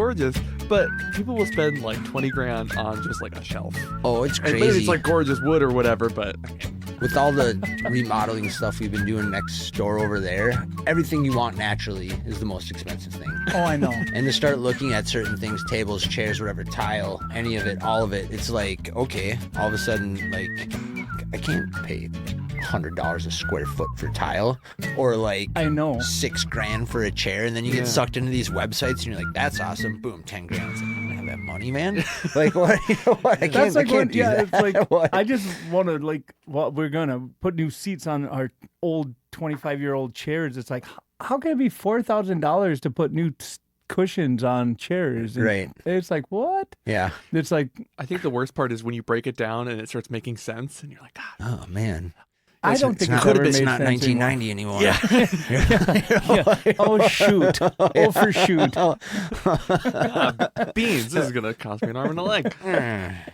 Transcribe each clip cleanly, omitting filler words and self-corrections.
gorgeous, but people will spend like 20 grand on just like a shelf. Oh, it's crazy. And maybe it's like gorgeous wood or whatever, but with all the remodeling stuff we've been doing next door over there, everything you want naturally is the most expensive thing. Oh, I know. And to start looking at certain things, tables, chairs, whatever, tile, any of it, all of it, it's like, okay, all of a sudden, like, I can't pay $100 a square foot for tile, or like I know $6,000 for a chair, and then you get sucked into these websites and you're like, that's awesome, boom, 10 grand. It's like, I don't have that money, man. Like, what? You know what? I can't do that. It's like I just want to, like, well, we're gonna put new seats on our old 25-year-old chairs. It's like, how can it be $4,000 to put new cushions on chairs? And right. It's like, what? Yeah. It's like, I think the worst part is when you break it down and it starts making sense, and you're like, God. Oh man. I don't think it's not ever made not sense 1990 anymore. Yeah. Oh shoot! Oh for shoot! Beans. This is gonna cost me an arm and a leg.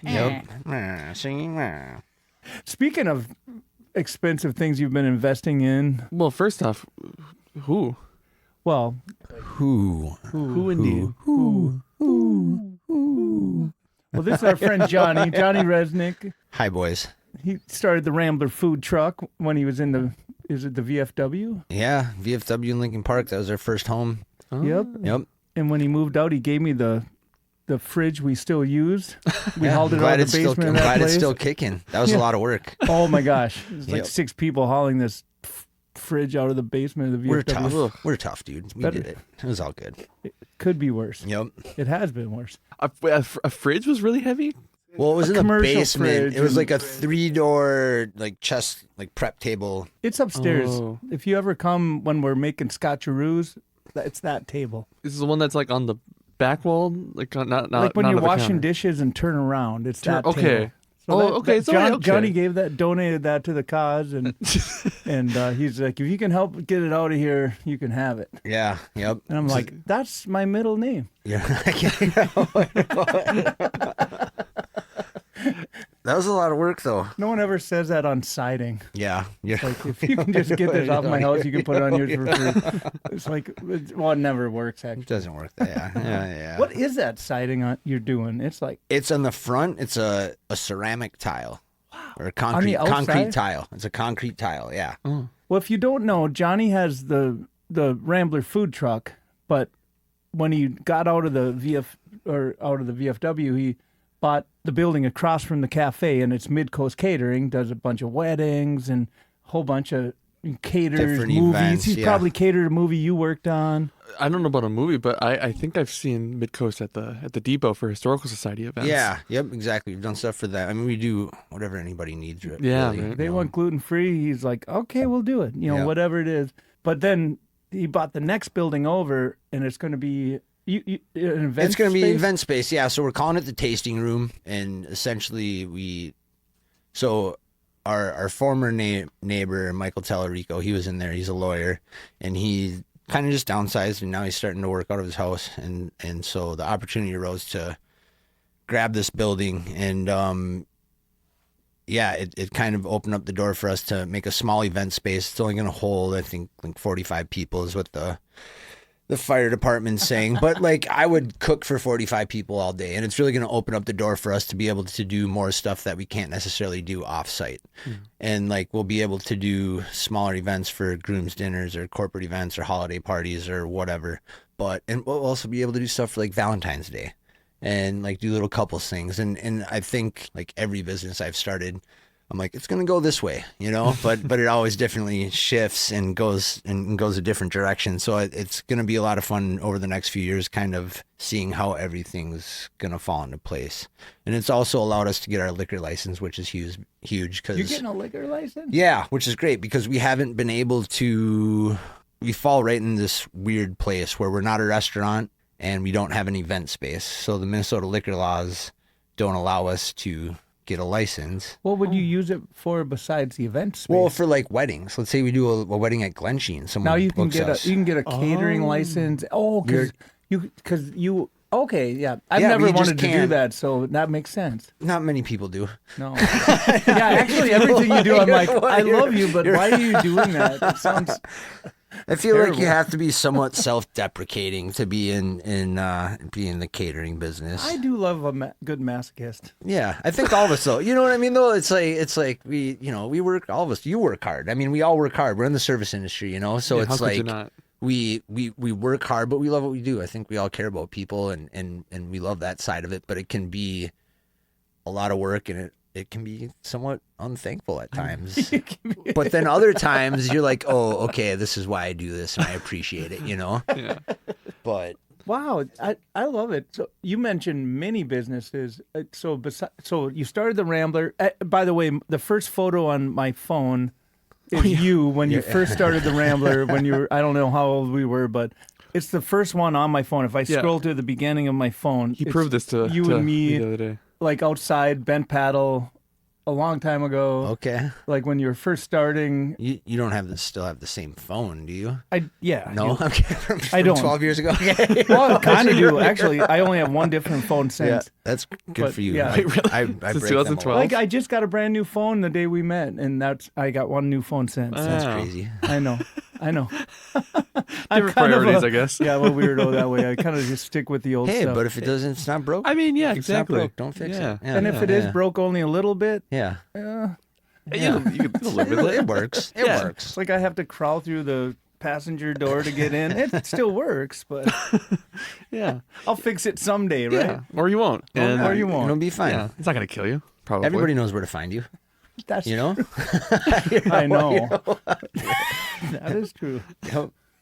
Yep. Speaking of expensive things you've been investing in, Well, first off, who? well, Who indeed? well, this is our friend Johnny Reznick. Hi, boys. He started the Rambler food truck when he was in the VFW? Yeah, VFW in Lincoln Park. That was our first home. Oh. Yep. And when he moved out, he gave me the fridge we still use. We hauled it out of the basement I'm of that glad place. it's still kicking. That was a lot of work. Oh my gosh. It was like 6 people hauling this fridge out of the basement of the VFW. We're tough, dude. We did it. It was all good. It could be worse. Yep. It has been worse. A fridge was really heavy? Well, it was in the commercial basement. fridge It was and- like a 3-door, like chest, like prep table. It's upstairs. Oh. If you ever come when we're making scotcheroos, it's that table. This is the one that's like on the back wall? Like not Like when not you're on the washing counter. dishes and turn around, it's that Okay. table. So Okay, it's all right, okay. Johnny donated that to the cause, and he's like, if you can help get it out of here, you can have it. Yeah. Yep. And I'm like, that's my middle name. Yeah. That was a lot of work, though. No one ever says that on siding. Yeah. Yeah. Like, if you can just get this off my house, you can put it on yours for free. It's like, well, it never works, It actually. doesn't work. Yeah. What is that siding you're doing? It's like, It's on the front. It's a ceramic tile. Wow. Or a On the outside? concrete tile. It's a concrete tile. Yeah. Oh. well, if you don't know, Johnny has the Rambler food truck, but when he got out of the VFW, he bought the building across from the cafe, and it's MidCoast Catering, does a bunch of weddings and a whole bunch of caters, Different movies. events, He's yeah. probably catered a movie you worked on. I don't know about a movie, but I think I've seen MidCoast at the depot for Historical Society events. Yeah. Yep. Exactly. We've done stuff for that. I mean, we do whatever anybody needs. Yeah, really, right. They want gluten-free. He's like, okay, we'll do it. Yeah. Whatever it is. But then he bought the next building over, and it's going to be an event It's going to be space? event space, yeah. So we're calling it the tasting room, and essentially our former neighbor Michael Tellerico, he was in there. He's a lawyer, and he kind of just downsized, and now he's starting to work out of his house, and so the opportunity arose to grab this building, and it kind of opened up the door for us to make a small event space. It's only going to hold, I think, like 45 people is what the fire department's saying, but like I would cook for 45 people all day, and it's really going to open up the door for us to be able to do more stuff that we can't necessarily do off site. And like we'll be able to do smaller events for groom's dinners or corporate events or holiday parties or whatever, and we'll also be able to do stuff for like Valentine's Day and like do little couples things. And I think like every business I've started, I'm like, it's going to go this way, but it always differently shifts and goes a different direction. So it's going to be a lot of fun over the next few years, kind of seeing how everything's going to fall into place. And it's also allowed us to get our liquor license, which is huge. Cause, You're getting a liquor license? yeah, which is great because we haven't been able to, we fall right in this weird place where we're not a restaurant and we don't have an event space. So the Minnesota liquor laws don't allow us to get a license. What would you use it for besides the event space? Well, for like weddings. Let's say we do a wedding at Glensheen. Someone now you can books us. you can get a catering license. Oh, because you okay, yeah. I've Yeah, never but you just wanted to do can't. that, so that makes sense. Not many people do. No. Yeah, actually everything you do, I'm like, I love you, but why are you doing that? It sounds I feel like you have to be somewhat self-deprecating to be in the catering business. I do love a good masochist. Yeah, I think all of us though. You know what I mean though? It's like we work. All of us. You work hard. I mean, we all work hard. We're in the service industry, you know. So Yeah, it's how could you like not? we work hard, but we love what we do. I think we all care about people, and we love that side of it. But it can be a lot of work, and it can be somewhat unthankful at times. But then other times you're like, oh, okay, this is why I do this, and I appreciate it, you know? Yeah. But Wow, I love it. So you mentioned many businesses. So you started the Rambler. By the way, the first photo on my phone is you when you first started the Rambler. When you were, I don't know how old we were, but it's the first one on my phone. If I scroll to the beginning of my phone, He proved this to you and me the other day. like outside bent paddle a long time ago. okay, Like when you were first starting. you don't still have the same phone, do you? Yeah. No, okay. From I don't. 12 years ago. Okay. Well, I kind of do actually. I only have one different phone Yeah, since. that's good But, for you. yeah. I, Wait, really? I Since break them a 2012? lot. Like I just got a brand new phone the day we met, and I got one new phone since. That's Wow. crazy. I know. I'm Different kind of priorities, I guess. Yeah, I'm a weirdo that way. I kind of just stick with the old Hey, stuff. but if it doesn't, it's not broke. I mean, yeah, If it's not exactly. broke, don't fix Yeah. it. Yeah, and if it is yeah. broke only a little bit, Yeah. You can live with It it. works. It Yeah. works. it's like I have to crawl through the passenger door to get in. It still works, but Yeah. I'll fix it someday, right? Yeah. Or you won't. And, Or you won't. It'll be fine. Yeah. It's not going to kill you, probably. Everybody knows where to find you. That's You know? I know. That is true.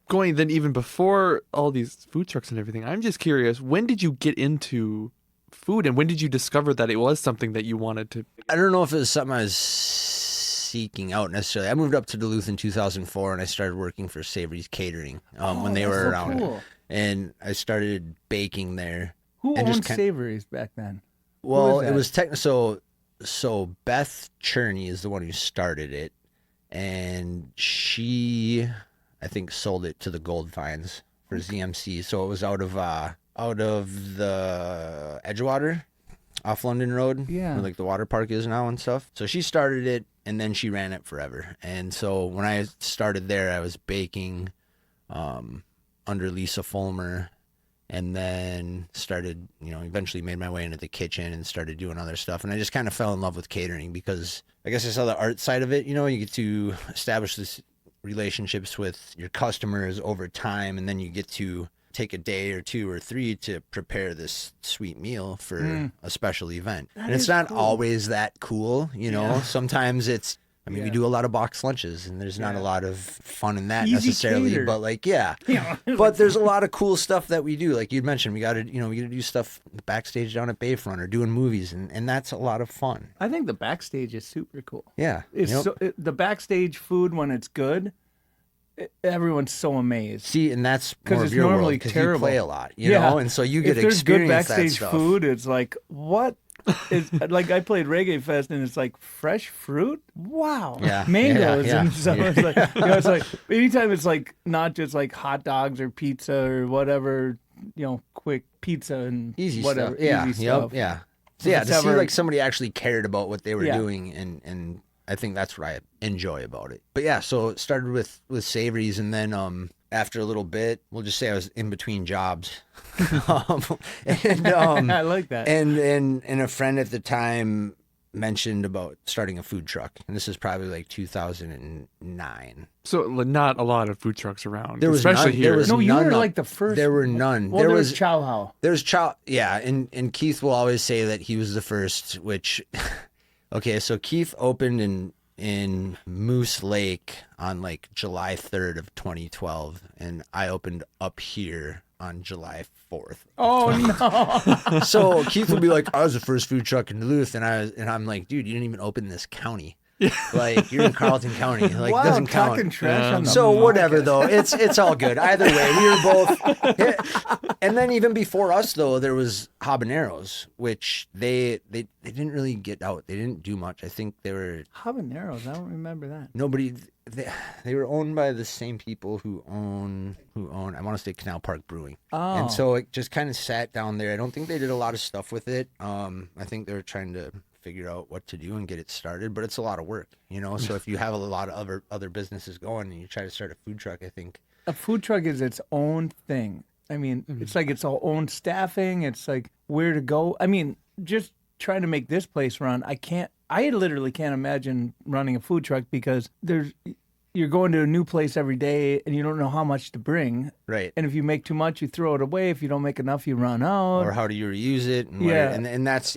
Going then even before all these food trucks and everything, I'm just curious, when did you get into food and when did you discover that it was something that you wanted to? I don't know if it was something I was seeking out necessarily. I moved up to Duluth in 2004 and I started working for Savory's Catering when they were so around. cool. And I started baking there. Who And just owned kind- Savory's back then? Well, is it that? was so Beth Cherney is the one who started it, and she, I think, sold it to the Gold Finds for ZMC. So it was out of the Edgewater, off London Road, Yeah. where like the water park is now and stuff. So she started it, and then she ran it forever. And so when I started there, I was baking under Lisa Fulmer. And then started, eventually made my way into the kitchen and started doing other stuff. And I just kind of fell in love with catering because I guess I saw the art side of it. You get to establish this relationships with your customers over time. And then you get to take a day or two or three to prepare this sweet meal for a special event. And it's is not cool. always that cool, Sometimes it's, we do a lot of box lunches and there's not a lot of fun in that Easy necessarily, cater. but but there's a lot of cool stuff that we do. Like you mentioned, we got to do stuff backstage down at Bayfront or doing movies and that's a lot of fun. I think the backstage is super cool. Yeah. It's the backstage food when it's good. Everyone's so amazed. See, and that's 'Cause more it's of your normally world because terrible. you play a lot, and so you get if there's good experience that backstage stuff. food, it's like what? It's like I played Reggae Fest and it's like fresh fruit. Wow. Yeah, Mangoes yeah. and stuff. It's like it's like anytime it's like not just like hot dogs or pizza or whatever, quick pizza and Easy whatever. stuff. Yeah. Easy Yep. stuff. Yeah. If So yeah, it's to see ever- like somebody actually cared about what they were Yeah. doing and I think that's what I enjoy about it. But yeah, so it started with Savory's and then after a little bit, we'll just say I was in between jobs. I like that. And a friend at the time mentioned about starting a food truck. And this is probably like 2009. So not a lot of food trucks around, There was especially none- here. there was no, you none were up- like the first. There were none. Well, there there was was Chow How. There's yeah, and Keith will always say that he was the first, which okay, so Keith opened in Moose Lake on like July 3rd of 2012 and I opened up here on July 4th. Oh no! So Keith would be like, I was the first food truck in Duluth and I'm like, dude, you didn't even open this county. Like you're in Carleton County. Like Wow, doesn't talking count. trash on the So whatever podcast. though, it's all good. Either way, we were both. And then even before us though, there was Habaneros, which they didn't really get out. They didn't do much. I think they were Habaneros. I don't remember that. nobody. They were owned by the same people who own. I want to say Canal Park Brewing. Oh. And so it just kind of sat down there. I don't think they did a lot of stuff with it. I think they were trying to figure out what to do and get it started. But it's a lot of work, you know. So if you have a lot of other businesses going and you try to start a food truck, I think A food truck is its own thing. I mean, it's like its own staffing. It's like where to go. I mean, just trying to make this place run. I literally can't imagine running a food truck because you're going to a new place every day and you don't know how much to bring. right. And if you make too much, you throw it away. If you don't make enough, you run out. Or how do you reuse it? And Yeah. and that's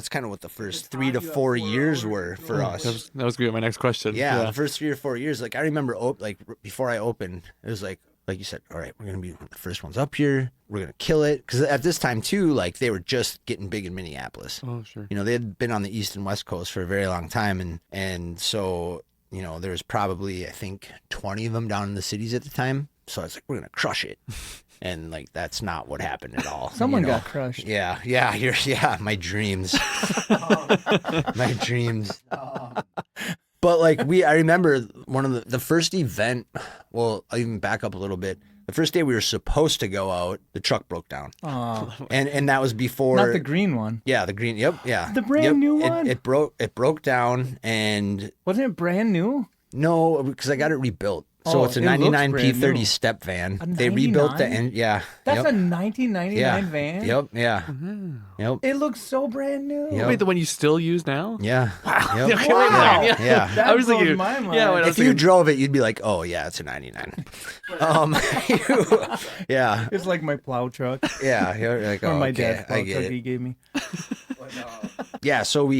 kind of what the first 3 to 4 years were for us. That was gonna be my next question. Yeah, the first 3 or 4 years, like I remember, before I opened, it was like you said, all right, we're gonna be the first ones up here. We're gonna kill it, because at this time too, like they were just getting big in Minneapolis. Oh, sure. You know, they had been on the East and West Coast for a very long time, and so you know, there was probably I think 20 of them down in the cities at the time. So I was like, we're gonna crush it, and like that's not what happened at all. Someone you know? got crushed. Yeah, my dreams, my dreams. But like I remember one of the first event. Well, I'll even back up a little bit. The first day we were supposed to go out, the truck broke down, Oh, and that was before. not the green one. Yeah, the green. Yep, yeah. The brand new one? It broke down, and Wasn't it brand new? no, because I got it rebuilt. So Oh, it's a it looks 99 brand P30 new. step van. A They rebuilt the 99? end. Yeah. That's yep. a 1999 yeah. van. Yep. Yeah. Yep. It looks so brand new. Yep. Wait, the one you still use now? Yeah. Wow. Yep. Okay, wait a second. Yeah. Yeah. That I was blows thinking, my mind. yeah, when I was If you thinking, drove it, you'd be like, "Oh yeah, it's a 99." Yeah. It's like my plow truck Yeah. You're like, or oh, my okay, dad's plow I get truck it. he gave me. Yeah, so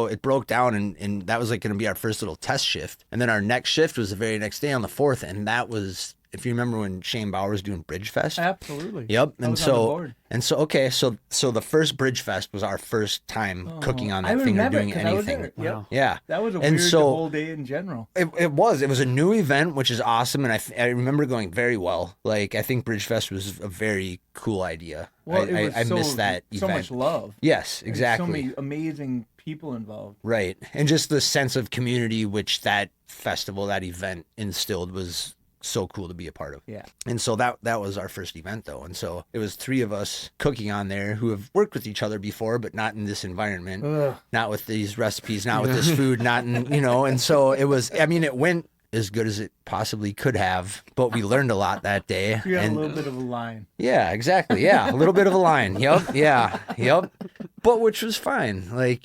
it broke down, and that was like going to be our first little test shift, and then our next shift was the very next day on the 4th, and that was, if you remember when Shane Bauer was doing Bridge Fest. Absolutely. Yep, I and was on the so board. okay, so the first Bridge Fest was our first time cooking on I that thing or remember it doing 'cause I was anything. there. Wow. Yep. Yeah, That was a and weird so whole day in general. it was a new event, which is awesome, and I remember going very well. Like I think Bridge Fest was a very cool idea. Well, it was I so, miss that so event. much love. Yes, And exactly. So many amazing people involved. Right. And just the sense of community which that festival, that event instilled was so cool to be a part of. Yeah. And so that was our first event though. And so it was 3 of us cooking on there who have worked with each other before, but not in this environment, Ugh. not with these recipes, not with this food, not in, and so it was, I mean, it went as good as it possibly could have, but we learned a lot that day. You got and a little bit of a line. yeah, exactly. Yeah, a little bit of a line. Yep. Yeah. Yep. But which was fine. Like,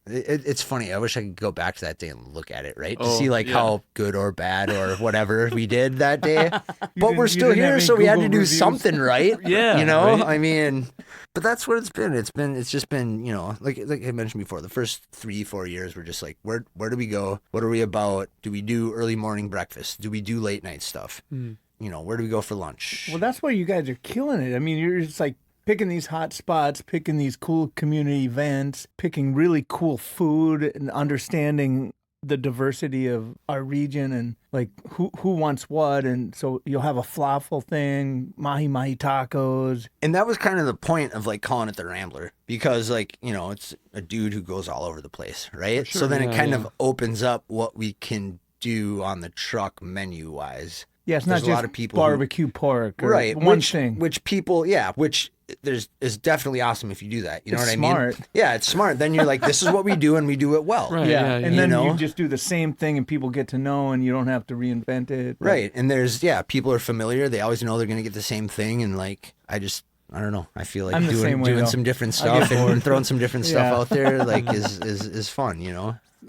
it's funny. I wish I could go back to that day and look at it, right? To Oh, see like yeah. how good or bad or whatever we did that day. But we're you still didn't have here, any so we had to Google do reviews. something right. Yeah, right. I mean, but that's what it's been. It's just been, like I mentioned before, the first 3-4 years were just like, where do we go? What are we about? Do we do early morning breakfast? Do we do late night stuff? Where do we go for lunch? Well, that's why you guys are killing it. I mean, you're just like picking these hot spots, picking these cool community events, picking really cool food, and understanding the diversity of our region and like who wants what. And so you'll have a falafel thing, mahi mahi tacos. And that was kind of the point of like calling it the Rambler, because like, it's a dude who goes all over the place, right? sure, So then it yeah, kind yeah. of opens up what we can do on the truck menu wise. Yeah, it's There's not a lot just of people who- barbecue pork or Right. one which, thing. Which people, which is definitely awesome if you do that. You know It's what I smart. mean? Yeah, it's smart. Then you're like, this is what we do and we do it well. Right. Yeah, yeah, and yeah. then You you know? just do the same thing and people get to know and you don't have to reinvent it. Right. And there's, people are familiar. They always know they're going to get the same thing. And like, I don't know. I feel like I'm the same way, doing though. some different I get stuff and throwing some different stuff Yeah. out there like is fun,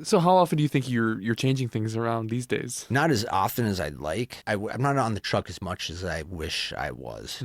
So how often do you think you're changing things around these days? Not as often as I'd like. I'm not on the truck as much as I wish I was.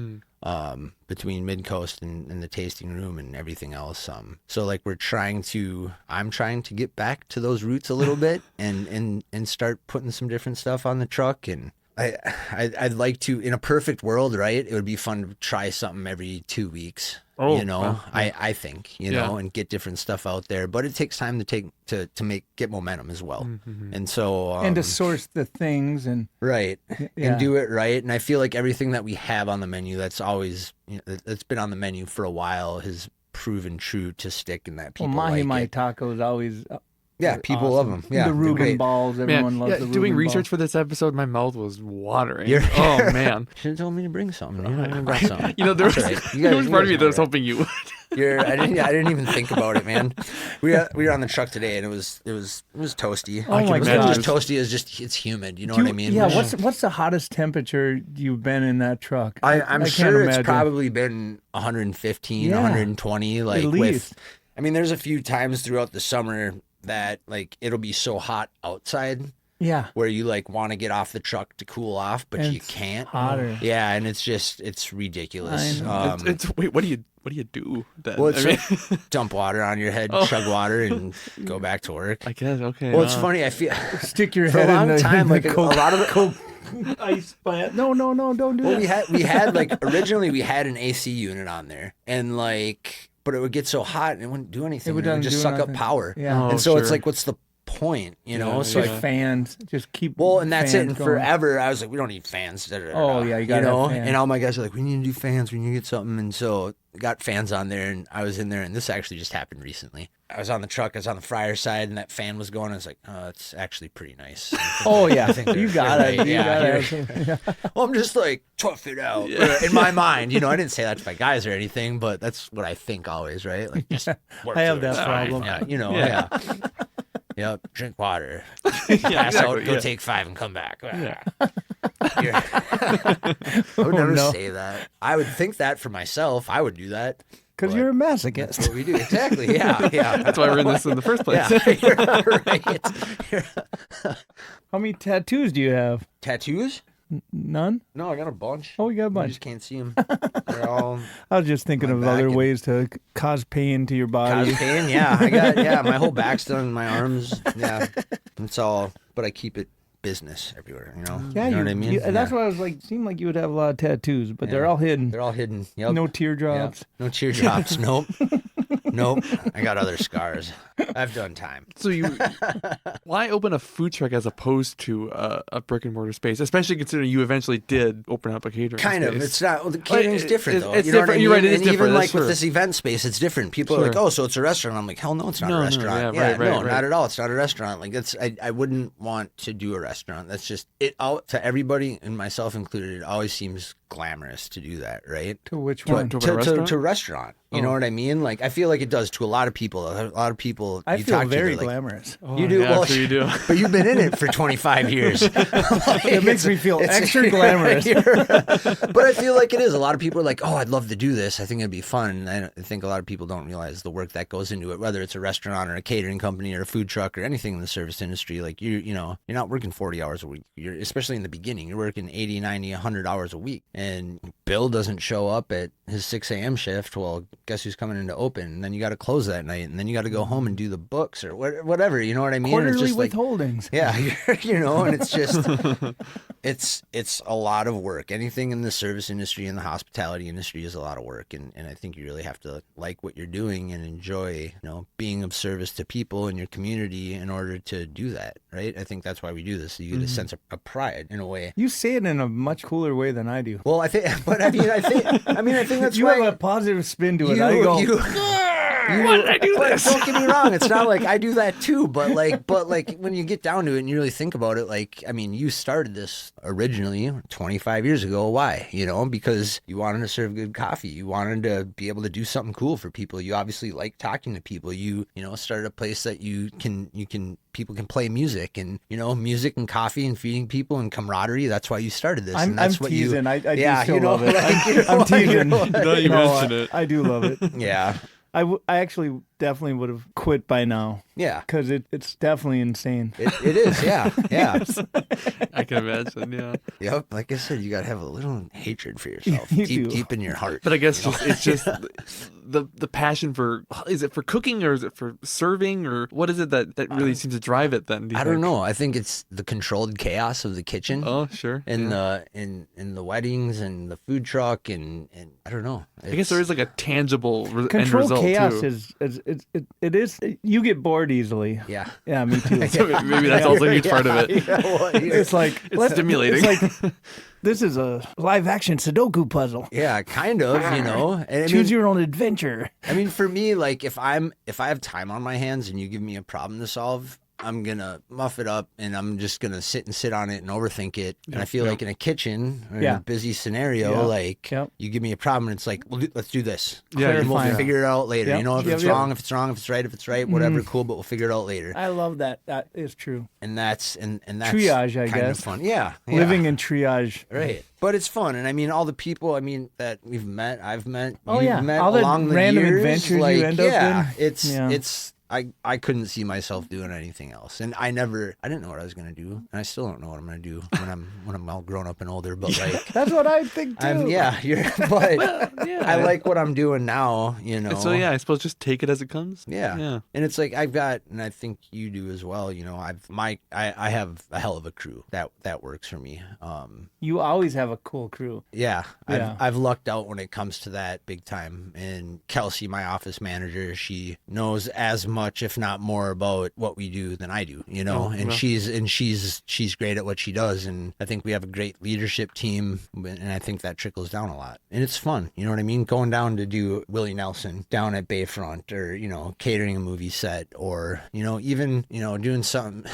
Between MidCoast and the tasting room and everything else. So like I'm trying to get back to those roots a little bit and start putting some different stuff on the truck. And I'd like to, in a perfect world, right? It would be fun to try something every 2 weeks. Oh, Wow. yeah. I think, Yeah. and get different stuff out there, but it takes time to get momentum as well. Mm-hmm. And so, and to source the things and right. Yeah. And do it right. And I feel like everything that we have on the menu that's always, that's been on the menu for a while has proven true to stick in that people mahi like mahi it. tacos always Yeah, people love them. Yeah, the they're Reuben great. balls. Everyone loves the Reuben doing research balls. for this episode, my mouth was watering. You're- Oh man. Should have told me to bring something. You know, I brought something. You know, there was, That's all right. You there guys- was you part of guys me that know was that. hoping you would. I didn't even think about it, man. We were on the truck today, and it was toasty. Oh my It wasn't God. just toasty. It's humid. You know what I mean? Yeah. What's the hottest temperature you've been in that truck? I'm can't sure it's imagine. probably been 115, Yeah, 120. Like at least. I mean, there's a few times throughout the summer that like it'll be so hot outside Yeah. where you like want to get off the truck to cool off, but And you it's can't. hotter. Yeah, and it's ridiculous. I know. Wait, what do you do then? Well, it's I mean, dump water on your head, Oh. chug water, and go back to work. I guess okay. Well, it's funny. I feel Stick your for a head long in the, time, in the like a Coke, lot of it. Coke ice plant. No, don't do Well, that. we had like originally we had an AC unit on there, and like, but it would get so hot and it wouldn't do anything. It would doesn't just do suck up nothing. power. Yeah. Oh, and so it's sure. like, what's the point? You know? Yeah, So Just fans. Just keep. well, and that's it. fans And going. forever, I was like, we don't need fans. Da, da, da, Oh, da. yeah, you gotta know. have fans. And all my guys are like, we need to do fans. We need to get something. And so got fans on there, and I was in there, and this actually just happened recently. I was on the truck, I was on the fryer side, and that fan was going. I was like, oh, it's actually pretty nice. Oh yeah, I think you they're got right. it. You Yeah, got you're- it. Yeah. Well, I'm just like, tough it out. In my mind, you know, I didn't say that to my guys or anything, but that's what I think always, right? Like, just work I have through it. that It's fine. problem. Yeah, you know, Yeah. yeah. Yep, drink water. yeah, Pass exactly, out, go yeah. take 5 and come back. Yeah. I would never no. say that. I would think that for myself. I would do that. Because But you're a That's masochist. what we do. Exactly. Yeah. Yeah. That's why we're in this in the first place. Yeah. You're right. How many tattoos do you have? Tattoos? None. No, I got a bunch. Oh, you got a You bunch. just can't see them. They're all I was just thinking My of back other and- ways to cause pain to your body. cause pain. Yeah, I got my whole back's done, my arms. Yeah, it's all. But I keep it business everywhere. You know. Yeah, you know what I mean. That's Yeah. why I was like, seemed like you would have a lot of tattoos, but they're Yeah. all hidden. They're all hidden. Yep. No Yep. teardrops. No teardrops. Nope. Nope. I got other scars. I've done time. So why open a food truck as opposed to a brick and mortar space, especially considering you eventually did open up a catering Kind of. space? It's not. Well, the catering's different, though. it's You know what different. I You're right, mean? it is and different, even that's like with true. this event space, it's different. People are like, Sure. "Oh, so it's a restaurant." I'm like, "Hell no, it's not No, a no, restaurant." yeah, right, no, right. not at all. It's not a restaurant. Like that's. I wouldn't want to do a restaurant. That's just it. All to everybody, and myself included. It always seems glamorous to do that, right? To which To- one? to- open a restaurant? To restaurant. You know what I mean? Like I feel like it does to a lot of people. A lot of people. I you feel talk to, very they're like, glamorous. Oh, You do yeah, well. sure you do. But you've been in it for 25 years. It makes me feel extra glamorous. But I feel like it is. A lot of people are like, "Oh, I'd love to do this. I think it'd be fun." And I think a lot of people don't realize the work that goes into it, whether it's a restaurant or a catering company or a food truck or anything in the service industry. Like you know, you're not working 40 hours a week. You're especially in the beginning, you're working 80, 90, 100 hours a week. And Bill doesn't show up at his 6 a.m. shift. Well, guess who's coming in to open? And then you got to close that night, and then you got to go home and do the books or whatever. You know what I mean? And it's Quarterly just like, withholdings. yeah, you know, and it's just it's a lot of work. Anything in the service industry and the hospitality industry is a lot of work, and I think you really have to like what you're doing and enjoy, being of service to people in your community in order to do that, right? I think that's why we do this. You get a sense of pride in a way. You say it in a much cooler way than I do. Well, I think that's You why have a positive spin to it. I go, why did I do this? Don't get me wrong. It's not like I do that too, but when you get down to it and you really think about it, like, I mean, you started this originally 25 years ago. Why? Because you wanted to serve good coffee. You wanted to be able to do something cool for people. You obviously like talking to people. You started a place that people can play music and, music and coffee and feeding people and camaraderie. That's why you started this. I'm and that's what teasing. you, I do yeah, still love it. like, I'm teasing. Now you mention it. I do love it. yeah. I actually definitely would have quit by now Yeah. because it's definitely insane. It is. Yeah. Yeah. I can imagine, yeah. Yep. Like I said, you got to have a little hatred for yourself You do. deep in your heart. But I guess it's just the passion for, is it for cooking or is it for serving or what is it that really seems to drive it then? I don't know. I think it's the controlled chaos of the kitchen Oh, sure. and yeah. in the weddings and the food truck and I don't know. I guess there is like a tangible end Control result chaos too. is it is. You get bored easily. Yeah. Yeah, me too. So maybe that's also a huge part of it. It's like It's stimulating. It's like this is a live action Sudoku puzzle. Yeah, kind of, And I Choose mean, your own adventure. I mean, for me, like if I have time on my hands and you give me a problem to solve, I'm gonna muff it up and I'm just gonna sit on it and overthink it. And I feel like in a kitchen or in a busy scenario, like you give me a problem and it's like, well, let's do this. Yeah, and we'll Clarifying. figure it out later. Yep. You know, if Yep, it's yep. wrong, if it's wrong, if it's right, whatever, cool. But we'll figure it out later. I love that. That is true. And that's that's Triage, I kind guess. of fun. Yeah, Living in triage. right. But it's fun, and I mean, all the people that we've met, I've met, Oh, you've yeah. met All the along the random years, adventures you like, end up in. It's. I couldn't see myself doing anything else, and I didn't know what I was gonna do, and I still don't know what I'm gonna do when I'm all grown up and older. But like, That's what I think too. I like what I'm doing now, So yeah, I suppose just take it as it comes. Yeah. And it's like and I think you do as well. I have a hell of a crew that works for me. You always have a cool crew. Yeah. Yeah. I've lucked out when it comes to that big time. And Kelsey, my office manager, she knows as much, if not more, about what we do than I do. And she's great at what she does. And I think we have a great leadership team, and I think that trickles down a lot. And it's fun. You know what I mean? Going down to do Willie Nelson down at Bayfront, or catering a movie set, or even doing something,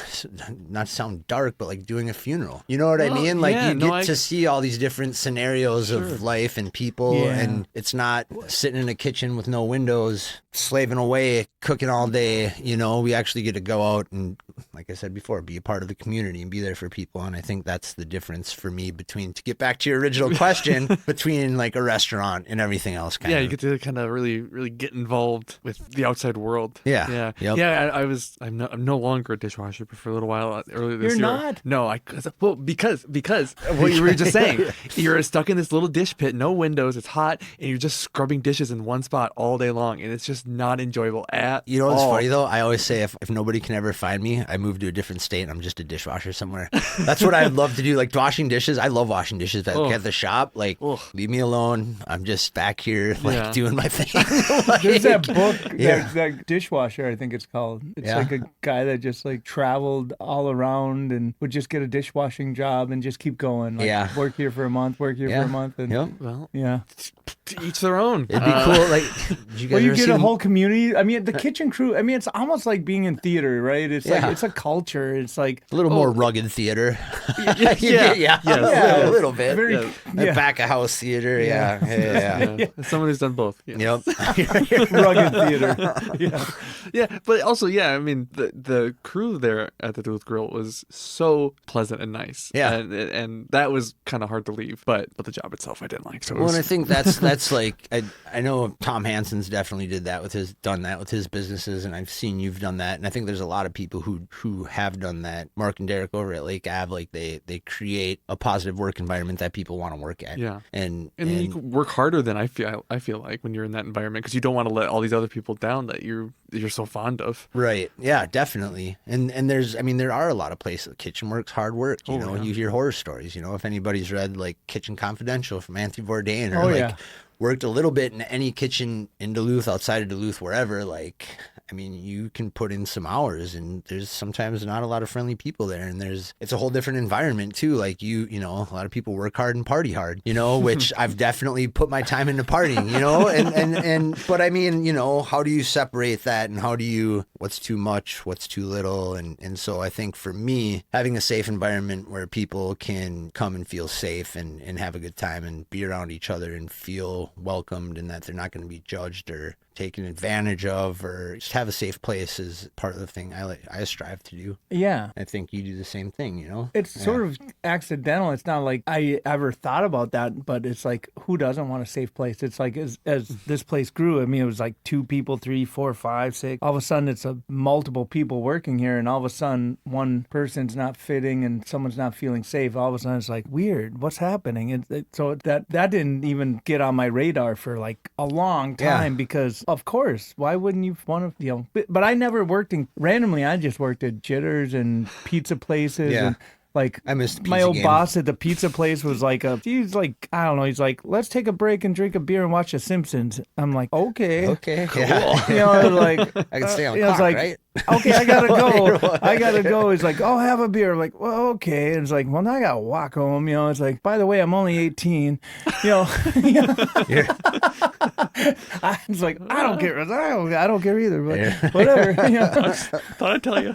not to sound dark, but like doing a funeral. You know what I mean? Like you get to see all these different scenarios of life and people, and it's not sitting in a kitchen with no windows, slaving away, cooking all day. We actually get to go out and, like I said before, be a part of the community and be there for people. And I think that's the difference for me to get back to your original question, between like a restaurant and everything else. You get to kind of really, really get involved with the outside world. Yeah. Yep. Yeah. I'm no longer a dishwasher, but for a little while earlier this You're year. not? No, because what you were just saying, you're stuck in this little dish pit, no windows, it's hot, and you're just scrubbing dishes in one spot all day long, and it's just not enjoyable at You know what's all. funny though? I always say if nobody can ever find me, I move to a different state and I'm just a dishwasher somewhere. That's what I'd love to do. Like washing dishes. I love washing dishes at the shop. Like, leave me alone. I'm just back here doing my thing. There's that book, that dishwasher, I think it's called. It's Yeah. like a guy that just like traveled all around and would just get a dishwashing job and just keep going. Like, work here for a month, work here for a month. And Yep. Well, yeah. to each their own. It'd be cool. Like, did you guys You ever get see a whole community. I mean, the kitchen crew, I mean, it's almost like being in theater, right? It's like, it's a culture. It's like a little more rugged theater? Yeah. A little bit. very, A back of house theater. Yeah. Someone who's done both. Yeah. Yep. rugged theater. Yeah. Yeah, but also, I mean, the crew there at the Duluth Grill was so pleasant and nice. Yeah. and that was kind of hard to leave, but the job itself I didn't like. So it Well, was, and I think that's like I know Tom Hansen's definitely done that with his businesses, and I've seen you've done that, and I think there's a lot of people who have done that. Mark and Derek over at Lake Ave, like they create a positive work environment that people want to work at. Yeah. and you can work harder than I feel like when you're in that environment, because you don't want to let all these other people down that you're so fond of. Right. Yeah, definitely. And there are a lot of places. Kitchen work's hard work. You hear horror stories. If anybody's read like Kitchen Confidential from Anthony Bourdain, or worked a little bit in any kitchen in Duluth, outside of Duluth, wherever, like, I mean, you can put in some hours, and there's sometimes not a lot of friendly people there, and it's a whole different environment too. Like a lot of people work hard and party hard, which I've definitely put my time into partying, but I mean, how do you separate that, and what's too much, what's too little, and so I think for me, having a safe environment where people can come and feel safe and have a good time and be around each other and feel welcomed, and that they're not going to be judged or taken advantage of, or just have a safe place, is part of the thing I strive to do. Yeah. I think you do the same thing, It's sort of accidental. It's not like I ever thought about that, but it's like, who doesn't want a safe place? It's like, as this place grew, I mean, it was like 2 people, 3, 4, 5, 6. All of a sudden, it's multiple people working here, and all of a sudden, one person's not fitting and someone's not feeling safe. All of a sudden, it's like, weird, what's happening? So that didn't even get on my radar for like a long time, because of course, why wouldn't you want to, but I never worked randomly. I just worked at Jitters and pizza places. Yeah. And Like I missed the my pizza old game. boss at the pizza place was like, he's like, I don't know. He's like, let's take a break and drink a beer and watch The Simpsons. I'm like, okay. Okay, Cool. yeah. You know, like, I can stay on the I was clock, like, right? okay, I gotta go. What? I gotta go. He's like, oh, have a beer. I'm like, well, okay. And it's like, well, now I gotta walk home. You know, it's like, by the way, I'm only 18. You know, Yeah. I was like, I don't care. I don't care either. But Yeah. whatever. You know? Thought I'd tell you.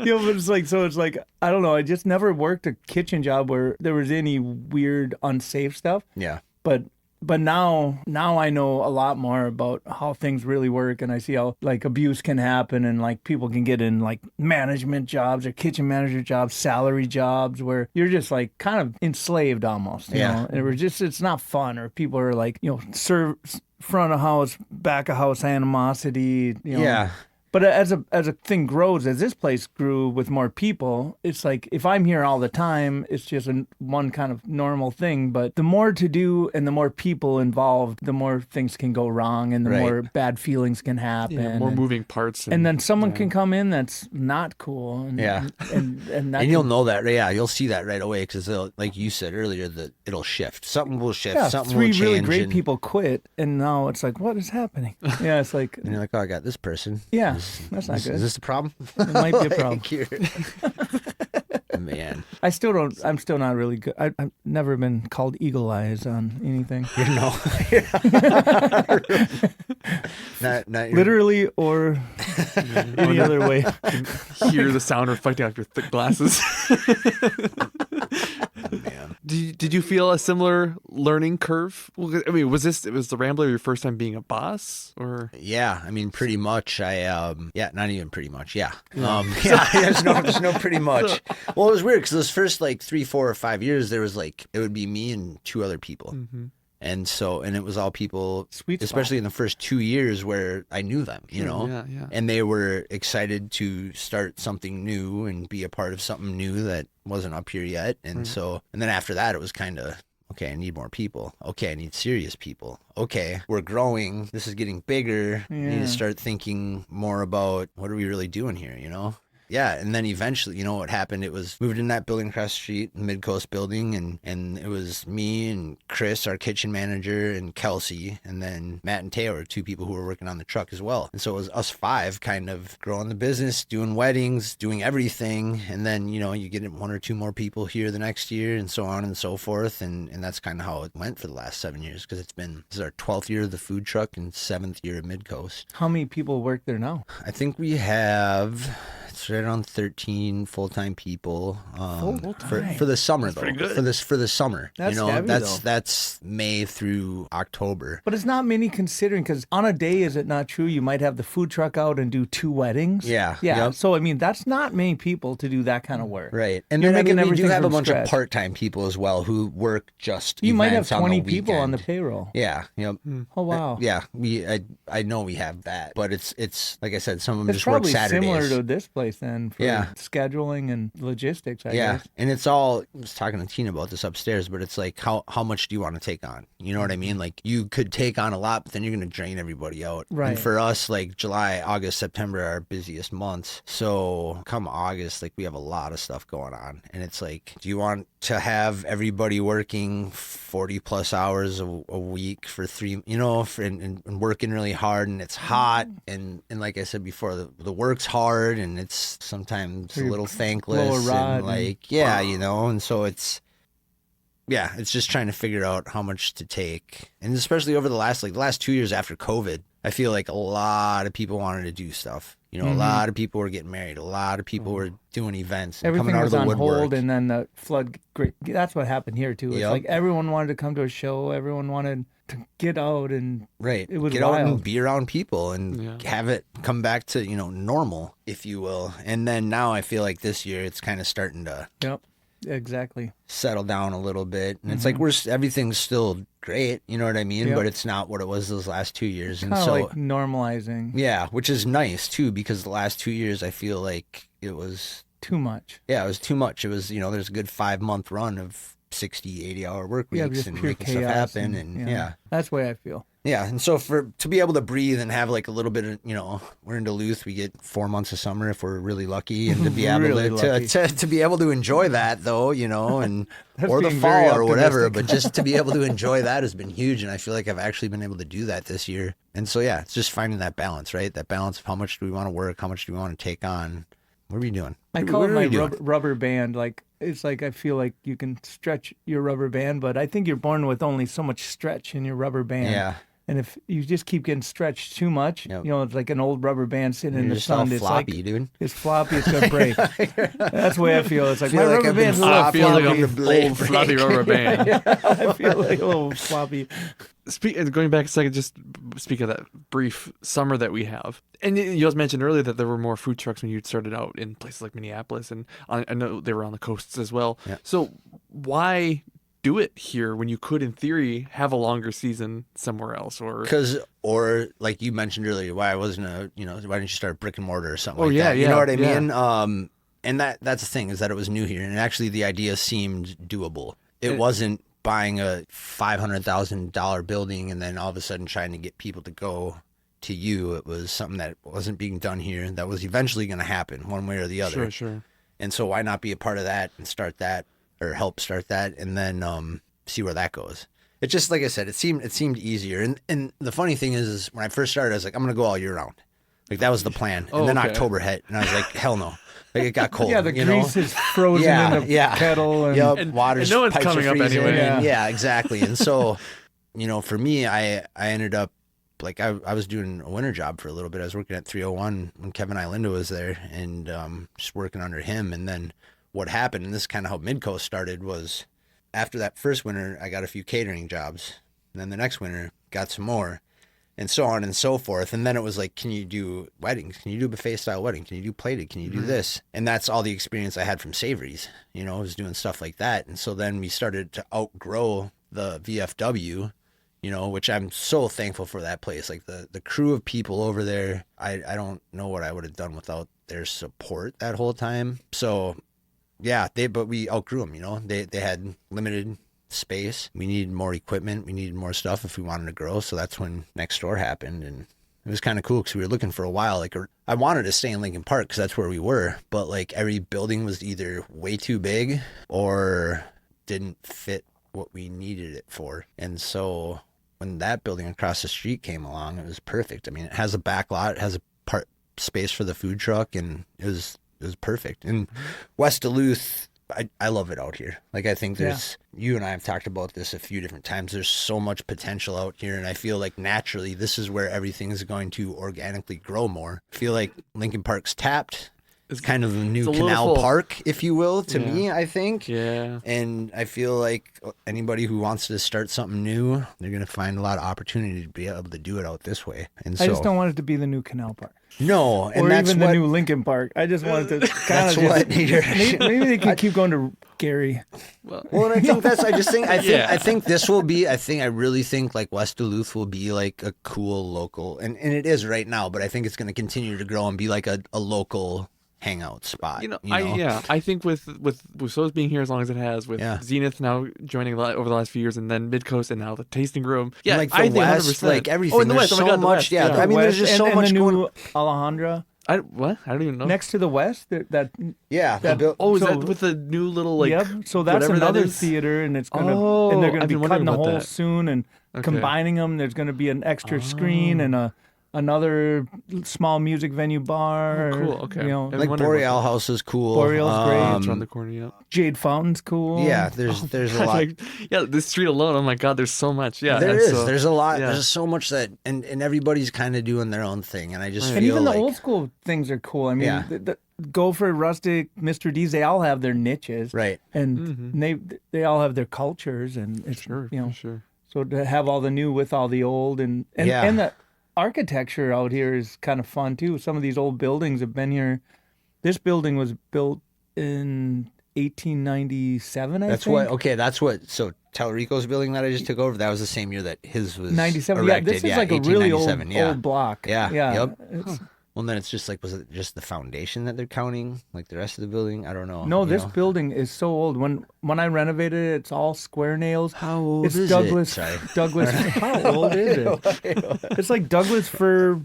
You know, but it's like, so it's like, I don't know. I just never worked a kitchen job where there was any weird, unsafe stuff. Yeah. But now I know a lot more about how things really work, and I see how like abuse can happen, and like people can get in like management jobs or kitchen manager jobs, salary jobs, where you're just like kind of enslaved almost. You know? And it's not fun, or people are like, you know, serve front of house, back of house animosity. You know? Yeah. But as a thing grows, as this place grew with more people, it's like if I'm here all the time, it's just one kind of normal thing. But the more to do and the more people involved, the more things can go wrong and the Right. more bad feelings can happen. Yeah, more moving parts. And then someone can come in that's not cool. And, Yeah. And that And you'll know that, yeah, you'll see that right away because, like you said earlier, that it'll shift. Something will shift. yeah, Something three will change. really great and, people quit, and now it's like, what is happening? Yeah, it's like, And you're like, oh, I got this person. yeah, that's not Is good. this the problem? It might be a problem. Like, you're- Man, I'm still not really good. I've never been called eagle eyes on anything. you know, not your, Literally or any other way. hear the sound reflecting off your thick glasses. man. Did you feel a similar learning curve? Well, I mean, was the Rambler your first time being a boss, or? Yeah, I mean, pretty much. Not even pretty much. Yeah, yeah. There's no pretty much. Well, it was weird because those first like 3, 4, or 5 years, there was like it would be me and 2 other people, and it was all people, Sweet spot. especially in the first 2 years where I knew them, you know, Yeah. and they were excited to start something new and be a part of something new that wasn't up here yet, and and then after that, it was kind of. Okay, I need more people. Okay, I need serious people. Okay, we're growing. This is getting bigger. We need Yeah. to start thinking more about what are we really doing here, you know? Yeah, and then eventually, you know what happened? It was moved in that building across the street, the MidCoast building, and it was me and Chris, our kitchen manager, and Kelsey, and then Matt and Taylor, 2 people who were working on the truck as well. And so it was us 5 kind of growing the business, doing weddings, doing everything, and then, you know, you get 1 or 2 more people here the next year, and so on and so forth, and that's kind of how it went for the last 7 years, because this is our 12th year of the food truck and 7th year of MidCoast. How many people work there now? I think we have... It's right around 13 full-time people Full-time? for the summer though. pretty good. For the summer, That's you know, heavy, though. that's May through October. But it's not many considering, because on a day, is it not true? You might have the food truck out and do 2 weddings. Yeah, Yeah. yep. So, I mean, that's not many people to do that kind of work. Right, and You're then making we do everything have a from bunch scratch. of part-time people as well who work just. You might have events on 20 the people on the weekend. payroll. Yeah, you know. Oh, wow. Yeah, I know we have that, but it's like I said, some of them It's just work probably Saturdays. similar to this place then for Yeah. scheduling and logistics, I Yeah, guess. and it's all. I was talking to Tina about this upstairs, but it's like how much do you want to take on? You know what I mean? Like you could take on a lot, but then you're going to drain everybody out. Right. And for us, like July, August, September are our busiest months. So come August, like we have a lot of stuff going on, and it's like, do you want to have everybody working 40 plus hours a week for 3, you know, and working really hard, and it's hot, and like I said before, the work's hard, and it's sometimes a little thankless, blow a rod and like you know, and so it's just trying to figure out how much to take, and especially over the last 2 years after COVID, I feel like a lot of people wanted to do stuff. You know, a lot of people were getting married. A lot of people were doing events. And Everything coming out was of the on woodwork. hold, and then the flood. That's what happened here too. It's Yep. like everyone wanted to come to a show. Everyone wanted to get out, and Right. it was Get out and wild. be around people and have it come back to, you know, normal, if you will. And then now I feel like this year it's kind of starting to Yep, exactly. settle down a little bit. And it's like everything's still great, you know what I mean? Yep. But it's not what it was those last 2 years. And Kind of so like normalizing. yeah, which is nice too, because the last 2 years I feel like it was Too much. it was too much. It was, you know, there's a good 5-month run of 60, 80-hour work Yeah, weeks just and pure making stuff chaos happen. And yeah. That's the way I feel. Yeah, and so to be able to breathe and have like a little bit of, we're in Duluth, we get 4 months of summer if we're really lucky, and to be able Really to be able to enjoy that though, and That's or the being very fall or whatever, optimistic. but just to be able to enjoy that has been huge, and I feel like I've actually been able to do that this year. And so yeah, it's just finding that balance, right? That balance of how much do we want to work, how much do we want to take on. What are we doing? I call it my rubber band. Like it's like I feel like you can stretch your rubber band, but I think you're born with only so much stretch in your rubber band. Yeah. And if you just keep getting stretched too much, it's like an old rubber band sitting in the just sun. all It's floppy, like, dude. It's floppy. It's gonna break. That's the way I feel. It's like my feel like rubber I've been band's a little I feel like floppy. I'm an old floppy rubber band. I feel like a little floppy. Going back a second, just speak of that brief summer that we have. And you also mentioned earlier that there were more food trucks when you started out in places like Minneapolis, and I know they were on the coasts as well. Yeah. So why do it here when you could, in theory, have a longer season somewhere else? Or like you mentioned earlier, why didn't you start brick and mortar or something like yeah, that? You know what I yeah. mean? And that's the thing, is that it was new here, and actually the idea seemed doable. It wasn't buying a $500,000 building and then all of a sudden trying to get people to go to you. It was something that wasn't being done here that was eventually going to happen one way or the other. Sure. And so why not be a part of that and start that, or help start that, and then see where that goes. It just, like I said, it seemed easier. And the funny thing is when I first started, I was like, I'm going to go all year round. Like that was the plan. And then okay. October hit, and I was like, hell no. Like it got cold. Yeah, the grease is frozen in the kettle. And, Water's and no one's pipes coming are up freezing, anyway. and yeah, exactly. And so, for me, I ended up, like I was doing a winter job for a little bit. I was working at 301 when Kevin Islinda was there, and just working under him. And then what happened, and this is kind of how MidCoast started, was after that first winter, I got a few catering jobs. And then the next winter, got some more. And so on and so forth. And then it was like, can you do weddings? Can you do buffet style wedding? Can you do plated? Can you do this? And that's all the experience I had from Savories. I was doing stuff like that. And so then we started to outgrow the VFW, which I'm so thankful for that place. Like the crew of people over there, I don't know what I would have done without their support that whole time. So yeah, but we outgrew them, they had limited space. We needed more equipment. We needed more stuff if we wanted to grow. So that's when Next Door happened. And it was kind of cool because we were looking for a while. Like I wanted to stay in Lincoln Park because that's where we were. But like every building was either way too big or didn't fit what we needed it for. And so when that building across the street came along, it was perfect. I mean, it has a back lot, it has a part space for the food truck, and it was perfect. And West Duluth, I love it out here. Like I think you and I have talked about this a few different times. There's so much potential out here, and I feel like naturally this is where everything is going to organically grow more. I feel like Lincoln Park's tapped. It's kind of a new canal park, if you will, to me, I think. Yeah. And I feel like anybody who wants to start something new, they're going to find a lot of opportunity to be able to do it out this way. And I just don't want it to be the new canal park. No, and or that's even what, the new Lincoln Park. I just wanted to kind of maybe they can keep going to Gary. Well, and I think I think this will be. I really think like West Duluth will be like a cool local, and it is right now. But I think it's going to continue to grow and be like a local hangout spot. I think with Wussow's being here as long as it has, with Zenith now joining over the last few years, and then MidCoast, and now the tasting room. Yeah, like the I think West, 100%. like everything. In the there's West, so much. Yeah, I mean, there's just so much the going. New Alejandra. I don't even know. Next to the West, is that with the new little like? Yep. So that's another that theater, and it's gonna and they're gonna be cutting the hole soon and combining them. There's gonna be an extra screen and another small music venue bar. Oh, cool. Okay. Like Boreal House is cool. Boreal's great. It's around the corner. Yeah. Jade Fountain's cool. Yeah. There's a lot. This street alone. Oh my God. There's so much. Yeah. There is. There's a lot. Yeah. There's so much that, and everybody's kind of doing their own thing, and I just feel even like the old school things are cool. I mean, the Gopher, Rustic, Mr. D's, they all have their niches, right? And they all have their cultures, and it's sure. So to have all the new with all the old, and the architecture out here is kind of fun too. Some of these old buildings have been here. This building was built in 1897, I think. That's what. So Tallarico's building that I just took over, that was the same year that his was 97. erected. Yeah, this is like a really old block. Yeah. Yep. Well, then it's just like, was it just the foundation that they're counting, like the rest of the building? I don't know. No, you this know? building is so old. When I renovated it, it's all square nails. How old It's is Douglas. it? Sorry. Douglas. How old is it? It's like Douglas for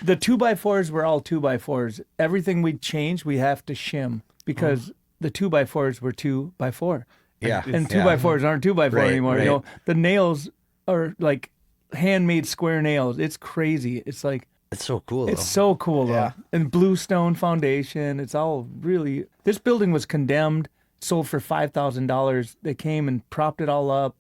the 2x4s were all 2x4s. Everything we change, we have to shim because the 2x4s were 2x4. Yeah. And 2x4s aren't 2x4 Right, anymore. right. You know, the nails are like handmade square nails. It's crazy. It's like It's so cool. it's though. so cool Yeah. though. And bluestone foundation. It's all really. This building was condemned, sold for $5,000. They came and propped it all up,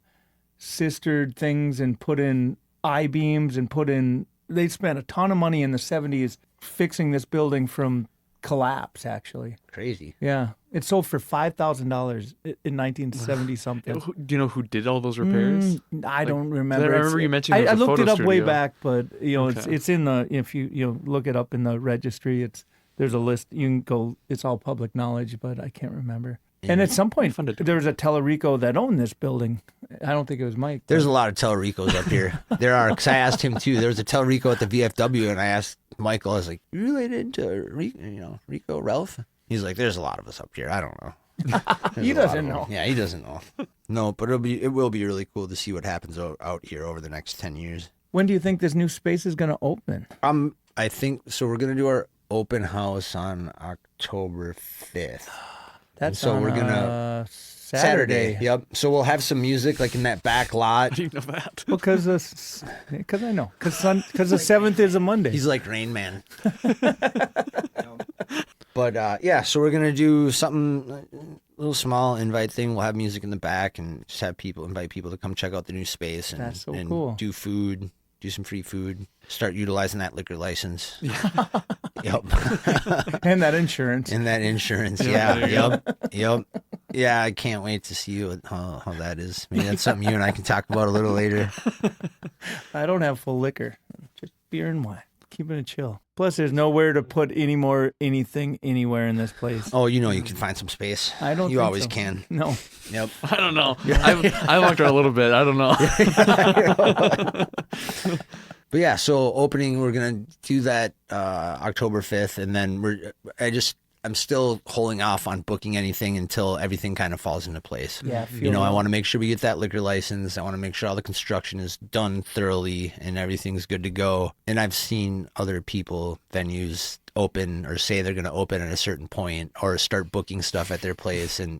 sistered things, and put in I-beams and put in. They spent a ton of money in the '70s fixing this building from collapse. Actually, Crazy. yeah, it sold for $5,000 in 1970 something. Do you know who did all those repairs? I don't remember. I remember It's- you mentioned it I was a looked it photo up way studio. back, but Okay. it's in the if you look it up in the registry. There's a list. You can go. It's all public knowledge, but I can't remember. And at some point, Fun to do. there was a Tellerico that owned this building. I don't think it was Mike. There's a lot of Tellericos up here. There are, because I asked him too. There was a Tellerico at the VFW, and I asked Michael, I was like, "You related to Rico Ralph?" He's like, "There's a lot of us up here. I don't know." He There's a lot doesn't of them. know. Yeah, he doesn't know. No, but it will be really cool to see what happens out here over the next 10 years. When do you think this new space is going to open? I think so. We're gonna do our open house on October 5th. That's so on, we're gonna Saturday. Yep. So we'll have some music like in that back lot. How do you know that? Because I know because the 7th is a Monday. He's like Rain Man. But yeah, so we're gonna do something a little small invite thing. We'll have music in the back and just have invite people to come check out the new space and, That's so and cool. do food, do some free food, start utilizing that liquor license. Yep. and that insurance. And that insurance. Yeah, Yeah. there you Yep. Yeah, I can't wait to see how that is. Maybe that's something you and I can talk about a little later. I don't have full liquor, just beer and wine. Keeping it chill. Plus, there's nowhere to put anything anywhere in this place. Oh, you can find some space. I don't. You think always so. can. No. Yep. I don't know. I walked around a little bit. I don't know. But yeah, so opening, we're gonna do that October 5th, and then I'm still holding off on booking anything until everything kind of falls into place. Yeah. I want to make sure we get that liquor license. I want to make sure all the construction is done thoroughly and everything's good to go. And I've seen other venues open or say they're going to open at a certain point or start booking stuff at their place and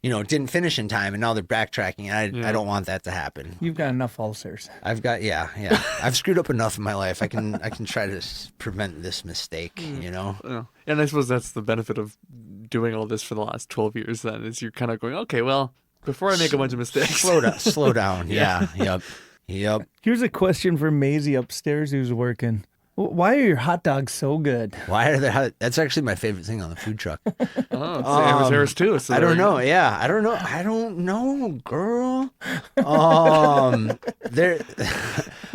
it didn't finish in time and now they're backtracking. I don't want that to happen. You've got enough ulcers. I've got, yeah. I've screwed up enough in my life. I can try to prevent this mistake, Yeah. And I suppose that's the benefit of doing all this for the last 12 years then, is you're kind of going, okay, well, before I make a bunch of mistakes. Slow down. Yeah. Yep. Here's a question for Maisie upstairs who's working. Why are your hot dogs so good? Why are there? That's actually my favorite thing on the food truck. Oh, it was theirs too. So I there don't you go. know. Yeah, I don't know, girl. They're.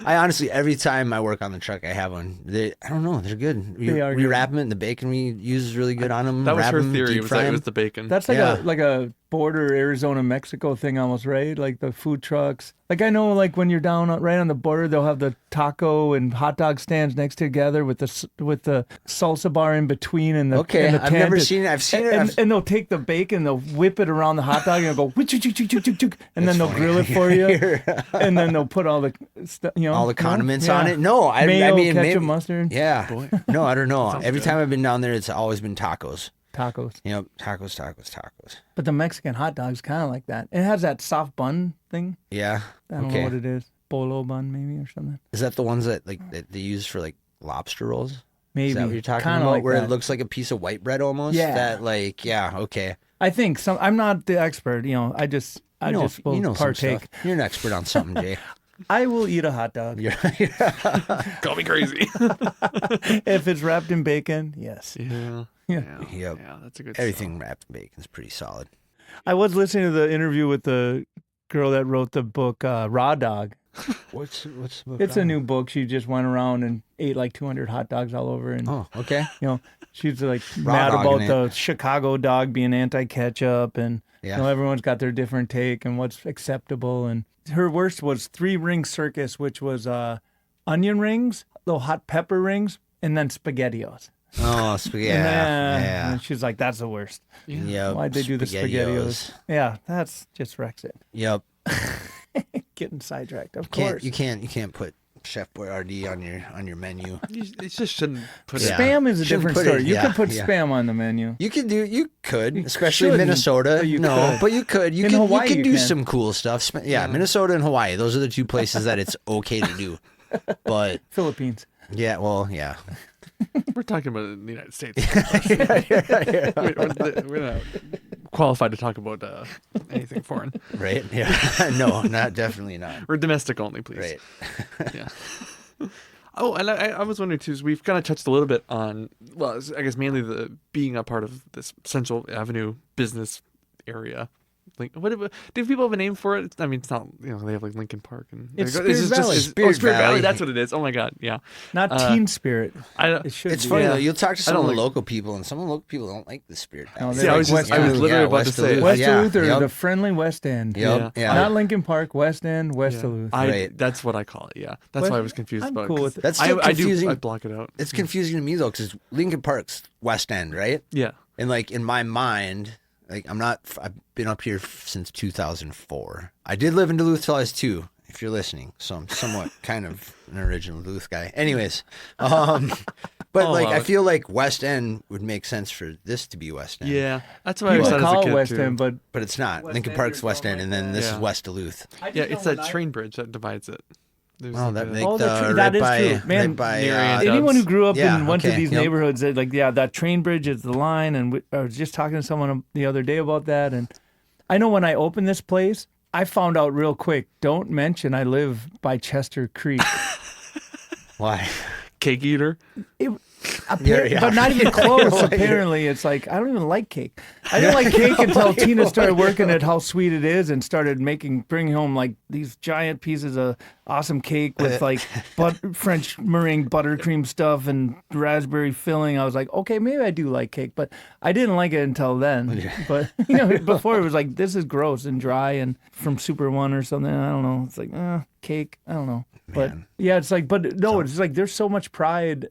I honestly, every time I work on the truck, I have one. I don't know. They're good. They are we good. wrap them, and the bacon we use is really good on them. That was Wrap her 'em, theory, deep was fry that it 'em. was the bacon. That's like a border Arizona-Mexico thing almost, right? Like the food trucks. Like I know, like when you're down right on the border, they'll have the taco and hot dog stands next together with the salsa bar in between and the Okay, and the I've never tent. seen it. I've seen it. And they'll take the bacon, they'll whip it around the hot dog, and they'll go, "Wich-chuk-chuk-chuk-chuk-chuk," and then they'll grill it for you, and then they'll put all the all the condiments yeah. on it. No, Mayo, I mean ketchup, maybe, mustard, Yeah. No, I don't know. Sounds Every good. time I've been down there, it's always been tacos. tacos. Yep, tacos. But the Mexican hot dog's kind of like that. It has that soft bun thing. Yeah. I don't know what it is. Bolo bun maybe or something. Is that the ones that that they use for like lobster rolls? Maybe. Is that what you're talking Kinda about? like Where that. it looks like a piece of white bread almost? Yeah. That okay. I think some. I'm not the expert. I just will you know some partake. stuff. You're an expert on something, Jay. I will eat a hot dog Call me crazy. if it's wrapped in bacon. Yes. Yeah. Yeah. Yep. Yeah, that's a good Everything wrapped in bacon is pretty solid. I was listening to the interview with the girl that wrote the book Raw Dog. What's the book It's a on? new book. She just went around and ate like 200 hot dogs all over, and Oh, okay. she's like Raw mad dogging about the Chicago dog being anti-ketchup, and Yeah. everyone's got their different take and what's acceptable. And her worst was 3-ring circus, which was onion rings, little hot pepper rings, and then SpaghettiOs. Oh, yeah. And she's like, that's the worst. Yep. Why'd they do the SpaghettiOs? Yeah, that's just wrecks it. Yep. Getting sidetracked, of course. You can't put Chef Boyardee on your menu. You just shouldn't put Yeah. Spam is a Shouldn't different put story. it- You yeah, could put yeah. spam on the menu. You could, especially shouldn't, Minnesota. but you no, could. but you could. You In can Hawaii, you can you do can. some cool stuff. Yeah, Minnesota and Hawaii. Those are the two places that it's okay to do. But Philippines. yeah, well, yeah. We're talking about the United States. Yeah. We're not qualified to talk about anything foreign. Right? Yeah. No, definitely not. We're domestic only, please. Right. Yeah. Oh, and I was wondering too. So we've kind of touched a little bit on, well, I guess mainly the being a part of this Central Avenue business area. Like, do people have a name for it? I mean, it's not. They have like Lincoln Park and It's like, Spirit Valley. Spirit Spirit Valley. Valley. That's what it is. Oh my God, yeah. Not Teen Spirit. It should It's be. funny Yeah. though. You'll talk to I some don't of the like- local people, and some of the local people don't like the Spirit No, Valley. they See, I like was West I was Duluth. literally about West to say. Duluth. West Yeah, Duluth or yep. the friendly West End. Yep. Yeah. Not Lincoln Park, West End, West Yeah. Duluth. Right. That's what I call it. Yeah, that's why I was confused I'm about cool it. 'cause with it. That's still I do. confusing. I block it out. It's confusing to me though, because Lincoln Park's West End, right? Yeah. And like in my mind, like I've been up here since 2004. I did live in Duluth till I was 2, if you're listening. So I'm somewhat kind of an original Duluth guy. Anyways, but like wow. I feel like West End would make sense for this to be West End. Yeah, that's why I People was as a call kid it West too. End, but But it's not. West Lincoln End, Park's you're West going End, and like then that. this Yeah. is West Duluth. Yeah, it's that train bridge that divides it. There's Oh, like that a- make Oh, the that right is by, true. Man, right by near Ann anyone who Dubs. grew up Yeah, and went to okay, these yep. neighborhoods, like, yeah, that train bridge is the line. And I was just talking to someone the other day about that. And I know when I opened this place, I found out real quick, don't mention I live by Chester Creek. Why? cake eater. Yeah. But not even close, apparently. It's like, I don't even like cake. I didn't like cake until Tina started working at How Sweet It Is and started bringing home like these giant pieces of awesome cake with like French meringue buttercream stuff and raspberry filling. I was like, okay, maybe I do like cake, but I didn't like it until then. But, before it was like, this is gross and dry and from Super One or something. I don't know. It's like, cake. I don't know. But yeah, it's like, but no, it's like there's so much pride.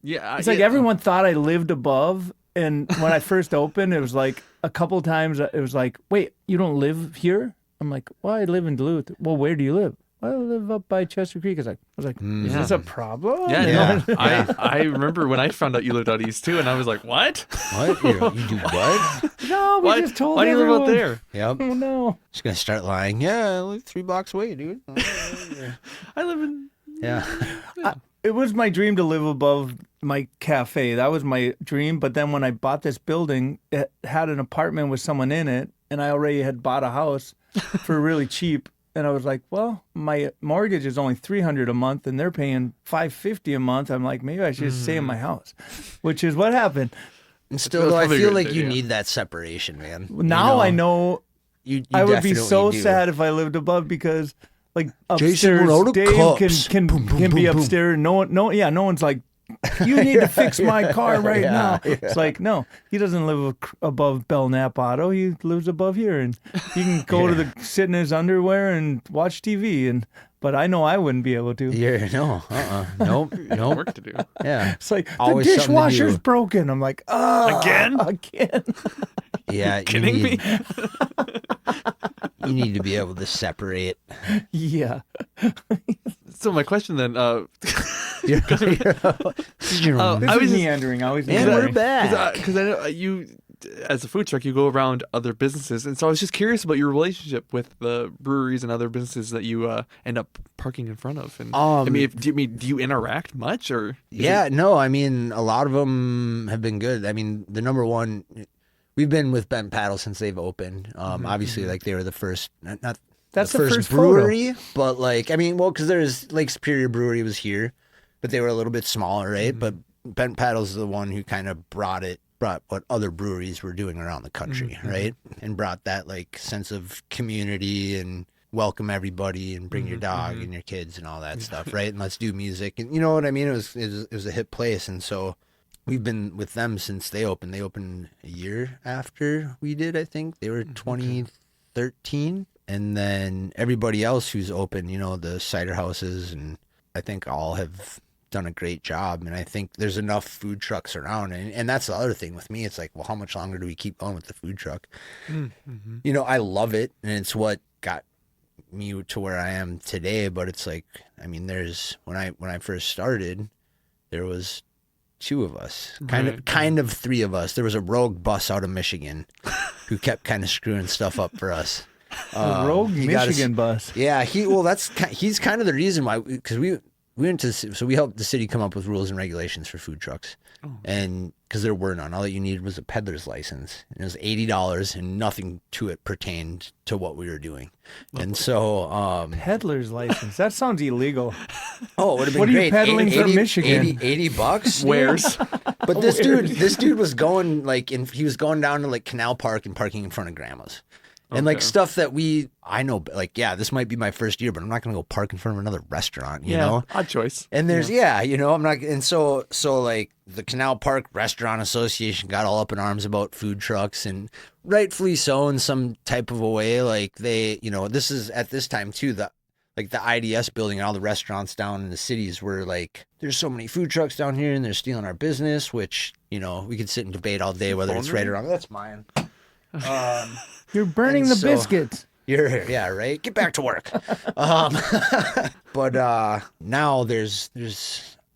Yeah, It's like everyone thought I lived above, and when I first opened, it was like a couple times it was like, wait, you don't live here? I'm like, well, I live in Duluth. Well, where do you live? I live up by Chester Creek. I was like, is this a problem? Yeah, Yeah. I remember when I found out you lived out east too, and I was like, what? What? You do what? No, we Why, just told why do you live everyone. out there? Yep. Oh no. Just gonna start lying. Yeah, I live 3 blocks away, dude. I live in. Yeah. It was my dream to live above my cafe. That was my dream. But then when I bought this building, it had an apartment with someone in it, and I already had bought a house for really cheap. And I was like, well, my mortgage is only $300 a month, and they're paying $550 a month. I'm like, maybe I should just stay in my house, which is what happened. And still, That's though, I probably a feel good like idea. you need that separation, man. Now I know You I would be definitely so do. sad if I lived above because, like, Jason, upstairs, we're out of Dave cups. can Boom, boom, be boom, boom. upstairs. No one's like, you need to fix my car right Yeah, now. yeah. It's like, no, he doesn't live above Belknap Auto. He lives above here, and he can go to sit in his underwear and watch TV. But I know I wouldn't be able to. Nope. Work to do. Yeah. It's like Always the something to dishwasher's do. broken. I'm like, again. Yeah. Kidding me? You need to be able to separate. Yeah. So my question then, You're This I was is just- meandering. Always and we're meandering. back. because I know you, as a food truck, you go around other businesses, and so I was just curious about your relationship with the breweries and other businesses that you end up parking in front of. And I mean, do you interact much or? is it- No, I mean, a lot of them have been good. I mean, the number one, we've been with Bent Paddle since they've opened. Obviously, like they were the first, not That's the the first first photo. brewery, but like, I mean, well, because there's Lake Superior Brewery was here, but they were a little bit smaller, right? But Bent Paddle's the one who kind of brought what other breweries were doing around the country, right? And brought that like sense of community and welcome everybody and bring your dog and your kids and all that stuff, right? And let's do music, and you know what I mean? It was a hip place, and so we've been with them since they opened. They opened a year after we did, I think. They were 2013. And then everybody else who's open, the cider houses, and I think all have done a great job. And I think there's enough food trucks around. And that's the other thing with me. It's like, well, how much longer do we keep going with the food truck? Mm-hmm. You know, I love it. And it's what got me to where I am today. But it's like, I mean, when I first started, there was 2 of us, kind of 3 of us. There was a rogue bus out of Michigan who kept kind of screwing stuff up for us. A rogue Michigan bus. Yeah, he's kind of the reason why, because we went to, so we helped the city come up with rules and regulations for food trucks. And because there were none, all that you needed was a peddler's license, and it was $80, and nothing to it pertained to what we were doing. And so, Peddler's license. That sounds illegal. oh, it would have been What are great. you peddling from Michigan? $80. Wares. But this dude was going he was going down to like Canal Park and parking in front of grandma's. And like stuff that I know, like, yeah, this might be my first year, but I'm not going to go park in front of another restaurant, you know? Odd choice. And there's, you know, I'm not, and so like the Canal Park Restaurant Association got all up in arms about food trucks, and rightfully so in some type of a way. Like they, you know, this is at this time too, the IDS building and all the restaurants down in the cities were like, there's so many food trucks down here and they're stealing our business, which, you know, we could sit and debate all day whether it's right or wrong. That's mine. You're burning the biscuits. Yeah, right. Get back to work. But now there's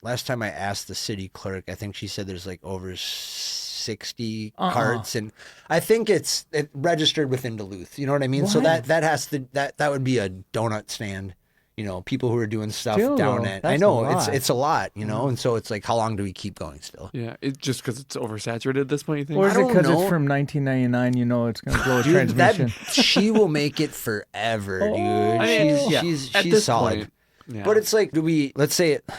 last time I asked the city clerk, I think she said there's like over 60 carts, and I think it registered within Duluth. You know what I mean? What? So that has to that would be a donut stand. You know, people who are doing stuff down at. I know it's a lot. You know, and so it's like, how long do we keep going still? Yeah, it's just because it's oversaturated at this point. You think? Or is it because it's from 1999? You know, it's going to blow a transmission. She will make it forever, dude. She's solid. Point, yeah. But it's like, let's say it.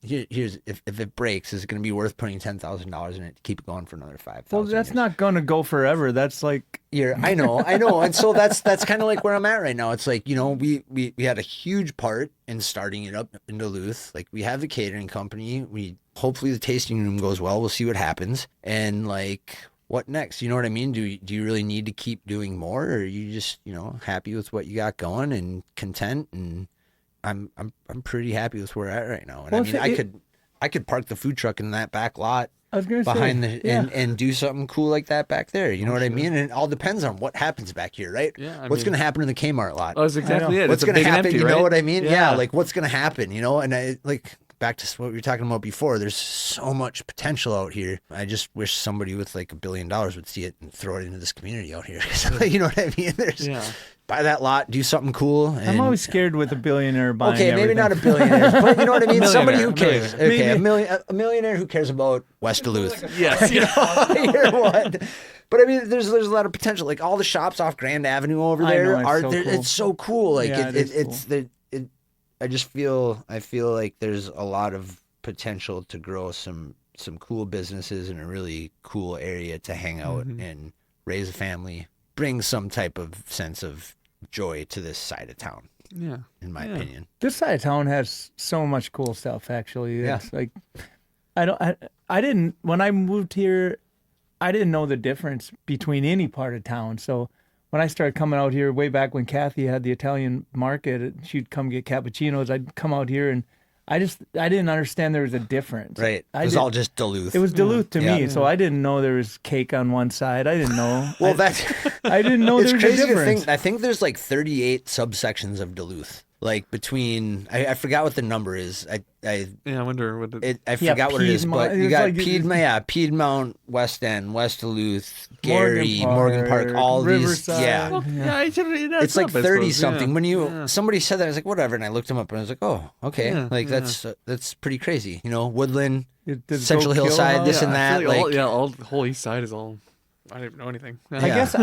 Here's if it breaks, is it going to be worth putting $10,000 in it to keep it going for another 5,000? Well, that's not going to go forever. That's like I know, and so that's kind of like where I'm at right now. It's like, you know, we had a huge part in starting it up in Duluth. Like, we have the catering company. Hopefully the tasting room goes well. We'll see what happens. And like, what next? You know what I mean? Do you really need to keep doing more, or are you just, you know, happy with what you got going and content? And I'm pretty happy with where we're at right now. And well, I mean, I could park the food truck in that back lot behind and do something cool like that back there. You know what I mean? And it all depends on what happens back here, right? Yeah. What's going to happen in the Kmart lot? Oh, that's exactly it. What's going to happen? Empty, you right? know what I mean? Yeah. Like, what's going to happen? You know, and back to what we were talking about before, there's so much potential out here. I just wish somebody with like $1 billion would see it and throw it into this community out here. You know what I mean? Buy that lot, do something cool. And, I'm always scared with a billionaire buying maybe everything. Not a billionaire, but you know what I mean? Somebody who cares. Okay, a millionaire who cares about West Duluth. Yes. You know what? But I mean, there's a lot of potential. Like, all the shops off Grand Avenue over there it's so cool. Like, I just feel like there's a lot of potential to grow some cool businesses in a really cool area to hang out and raise a family, bring some type of sense of joy to this side of town. Yeah, in my opinion, this side of town has so much cool stuff. Actually, it's like I didn't when I moved here, I didn't know the difference between any part of town. So when I started coming out here way back when Kathy had the Italian market, she'd come get cappuccinos. I'd come out here and I didn't understand there was a difference. Right. It was all just Duluth. It was Duluth to me, so I didn't know there was cake on one side. I didn't know. Well, I didn't know there was a difference. I think there's like 38 subsections of Duluth. Like, between, I forgot what the number is. I wonder what I forgot what it is, but you got like, Piedmont, West End, West Duluth, Gary, Morgan Park, all Riverside. these. It's like 30 something. When somebody said that, I was like, whatever, and I looked them up and I was like, oh, okay, that's pretty crazy. You know, Woodland, Central Hillside, this and that. All the whole east side is all. I didn't know anything. I guess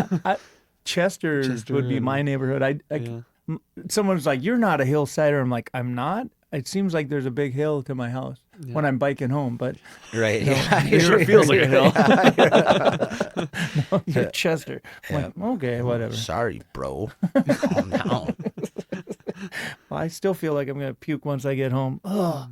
Chester would be my neighborhood. Someone's like, "You're not a hillsider." I'm like, "I'm not." It seems like there's a big hill to my house when I'm biking home, but right, it sure feels like a hill. No, you're Chester. Like, okay, whatever. Sorry, bro. Calm down. Well, I still feel like I'm gonna puke once I get home. Oh,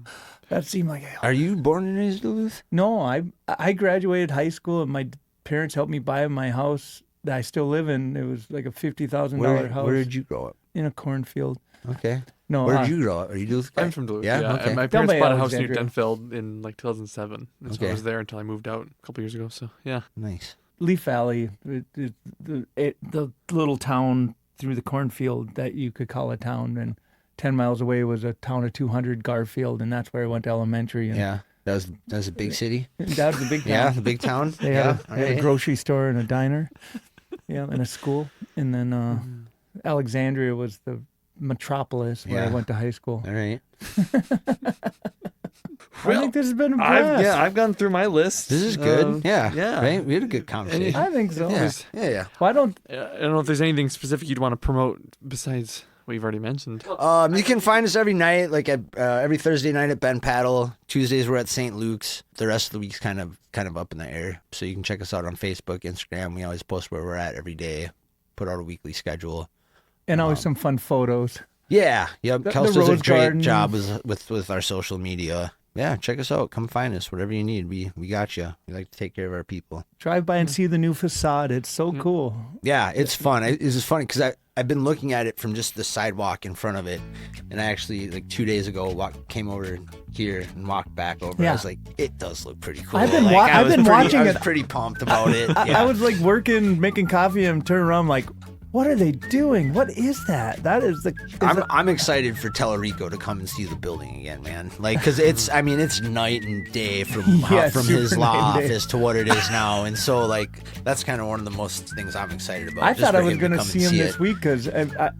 that seemed like a hill. Are you born and raised Duluth? No, I graduated high school and my parents helped me buy my house that I still live in. It was like a $50,000 house. Where did you grow up? In a cornfield. Okay. No, Where did you grow up? Are you Duluth guy? I'm from Duluth. Yeah? Yeah. Okay. And my Down parents by bought a house near Alexandria. Denfeld in like 2007. And so I Okay. was there until I moved out a couple years ago. So yeah. Nice. Leaf Valley, the little town through the cornfield that you could call a town, and 10 miles away was a town of 200, Garfield, and that's where I went to elementary. And Yeah. That was a big city. that was a big town. Yeah, the big town. They yeah. had a grocery store and a diner, and a school. And then Alexandria was the metropolis where I Yeah. went to high school. All right. I think this has been a blast. I've gone through my list. This is good. Yeah. yeah. Right? We had a good conversation. I think so. Yeah. Yeah. Why don't I don't know if there's anything specific you'd want to promote besides what you've already mentioned. You can find us every night, like at every Thursday night at Ben Paddle. Tuesdays we're at St. Luke's. The rest of the week's kind of up in the air. So you can check us out on Facebook, Instagram. We always post where we're at every day. Put out a weekly schedule. and always some fun photos. Yeah. Yep. The Kels does a Rose great Garden. job with our social media. Yeah, check us out. Come find us. Whatever you need, we got you. We like to take care of our people. Drive by and see the new facade. It's so cool. Yeah, it's fun. It's just funny because I've been looking at it from just the sidewalk in front of it, and I actually like 2 days ago came over here and walked back over. Yeah. I was like, it does look pretty cool. I've been Like, wa- I I've was been pretty- watching I was it. pretty pumped about it. I Yeah. was like working, making coffee, and turn around like, what are they doing? What is that? That is the. I'm excited for Tellerico to come and see the building again, man. Like, cause it's night and day from Yeah, from super his law night and day. office to what it is now, and so like that's kind of one of the most things I'm excited about. I just thought for I was him going to come see and him see this it. week because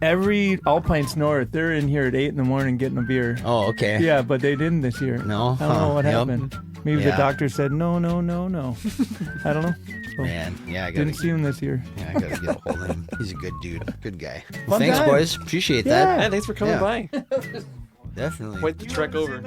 every Alpines North, they're in here at 8 in the morning getting a beer. Oh, okay. Yeah, but they didn't this year. No? I don't know Huh. what Yep. happened. Maybe the Yeah. doctor said no. I don't know. So, Man, yeah, I didn't gotta, see him this year. yeah, I gotta get a hold of him. He's a good dude, good guy. Fun Thanks, time. boys. Appreciate Yeah. that. Yeah, thanks for coming Yeah. by. Definitely. Quite the trek over.